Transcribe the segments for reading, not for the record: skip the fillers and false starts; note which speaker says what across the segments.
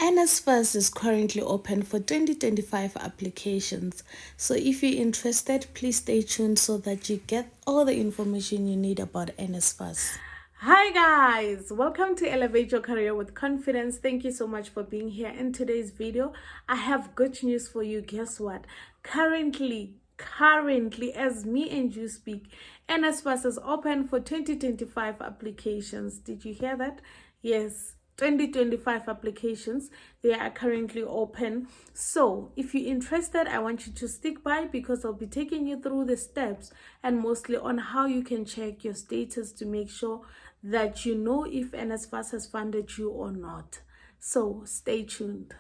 Speaker 1: NSFAS is currently open for 2025 applications. So if you're interested, please stay tuned so that you get all the information you need about NSFAS. Hi guys, welcome to Elevate Your Career with Confidence. Thank you so much for being here. In today's video, I have good news for you. Guess what? Currently, as me and you speak, NSFAS is open for 2025 applications. Did you hear that? Yes. 2025 applications, they are currently open. So if you're interested, I want you to stick by because I'll be taking you through the steps and mostly on how you can check your status to make sure that you know if NSFAS has funded you or not. So stay tuned.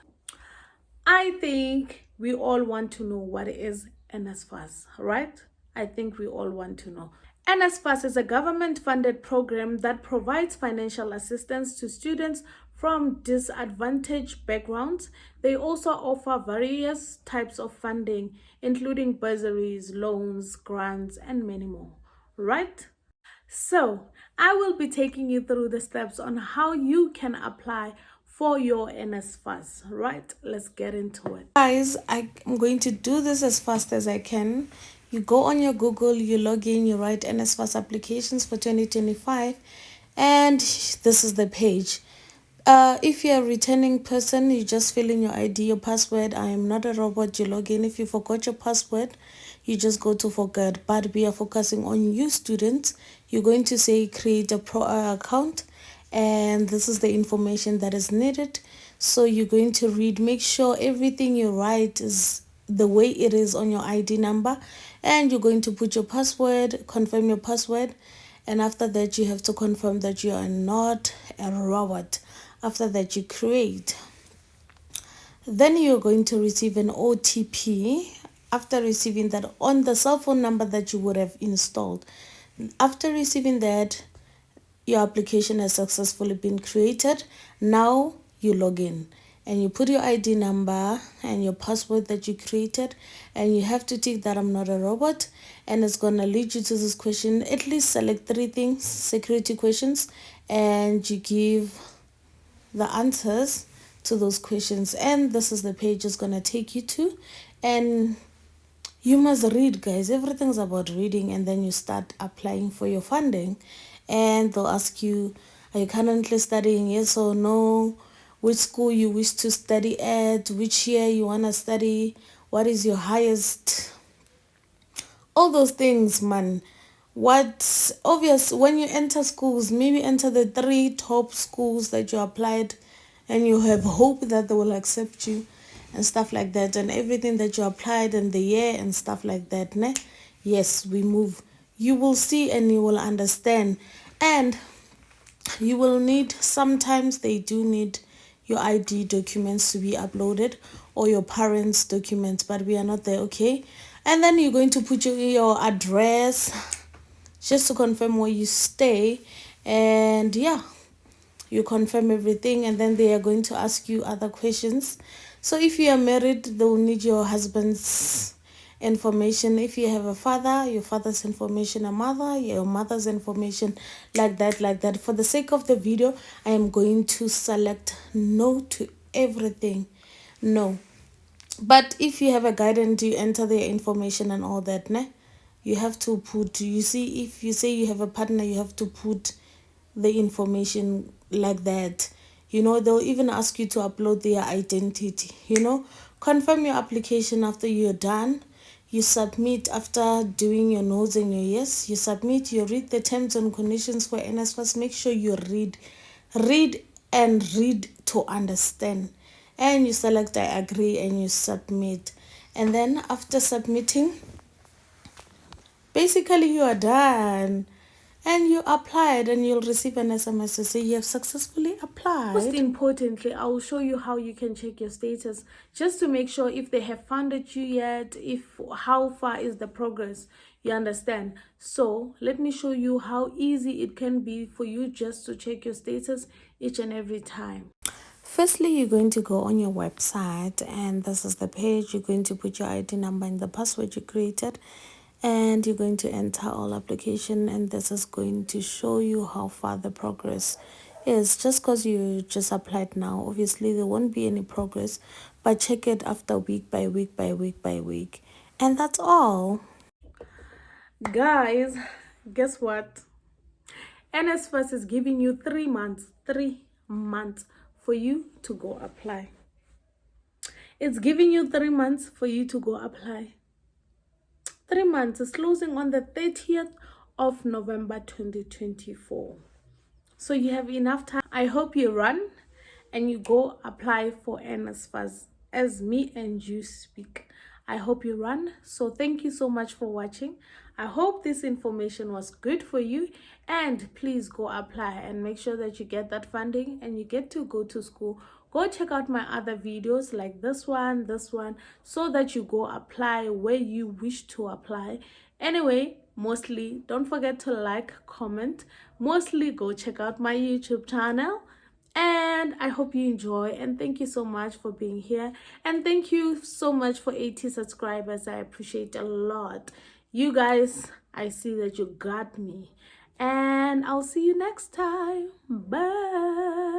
Speaker 1: I think we all want to know what is NSFAS, right? I think we all want to know. NSFAS is a government-funded program that provides financial assistance to students from disadvantaged backgrounds. They also offer various types of funding, including bursaries, loans, grants, and many more, right? So, I will be taking you through the steps on how you can apply for your NSFAS, right? Let's get into it. Guys, I'm going to do this as fast as I can. You go on your Google, you log in, you write NSFAS applications for 2025, and this is the page. If you're a returning person, you just fill in your ID, your password. I am not a robot. You log in. If you forgot your password, you just go to forget. But we are focusing on you students. You're going to say create a pro account, and this is the information that is needed. So you're going to read, make sure everything you write is the way it is on your ID number, and you're going to put your password, confirm your password, and after that you have to confirm that you are not a robot. After that you create, then you're going to receive an OTP. After receiving that on the cell phone number that you would have installed, after receiving that, your application has successfully been created. Now you log in and you put your ID number and your password that you created, and you have to tick that I'm not a robot, and it's going to lead you to this question. At least select 3 things, security questions, and you give the answers to those questions, and this is the page it's going to take you to. And you must read, guys. Everything's about reading, and then you start applying for your funding, and they'll ask you, are you currently studying, yes or no, which school you wish to study at, which year you want to study, what is your highest, all those things, man. What's obvious when you enter schools, maybe enter the 3 top schools that you applied and you have hope that they will accept you and stuff like that, and everything that you applied and the year and stuff like that, ne? Yes, we move. You will see and you will understand, and you will need, sometimes they do need your ID documents to be uploaded or your parents' documents, but we are not there, okay? And then you're going to put your address just to confirm where you stay, and yeah, you confirm everything, and then they are going to ask you other questions. So if you are married, they will need your husband's information. If you have a father, your father's information, a mother, your mother's information, like that. For the sake of the video, I am going to select no to everything, no. But if you have a guidance, you enter their information and all that, ne? You have to put, you see, if you say you have a partner, you have to put the information like that. You know, they'll even ask you to upload their identity, you know. Confirm your application after you're done. You submit after doing your no's and your yes. You submit, you read the terms and conditions for NSFAS. Make sure you read and read to understand. And you select I agree and you submit. And then after submitting, basically you are done. And you applied, and you'll receive an SMS to say you have successfully applied. Most importantly, I will show you how you can check your status just to make sure if they have funded you yet, if how far is the progress, you understand. So let me show you how easy it can be for you just to check your status each and every time. Firstly, you're going to go on your website, and this is the page. You're going to put your ID number and the password you created, and you're going to enter all application, and this is going to show you how far the progress Yes, just because you just applied now, obviously there won't be any progress, but check it after week by week by week by week. And that's all. Guys, guess what? NSFAS is giving you 3 months for you to go apply. It's giving you 3 months for you to go apply. 3 months is closing on the 30th of November 2024. So you have enough time. I hope you run and you go apply for NSFAS as me and you speak. I hope you run. So thank you so much for watching. I hope this information was good for you, and please go apply and make sure that you get that funding and you get to go to school. Go check out my other videos like this one, so that you go apply where you wish to apply. Anyway, mostly don't forget to like, comment, mostly go check out my YouTube channel. And I hope you enjoy, and thank you so much for being here, and thank you so much for 80 subscribers. I appreciate a lot. You guys, I see that you got me, and I'll see you next time. Bye.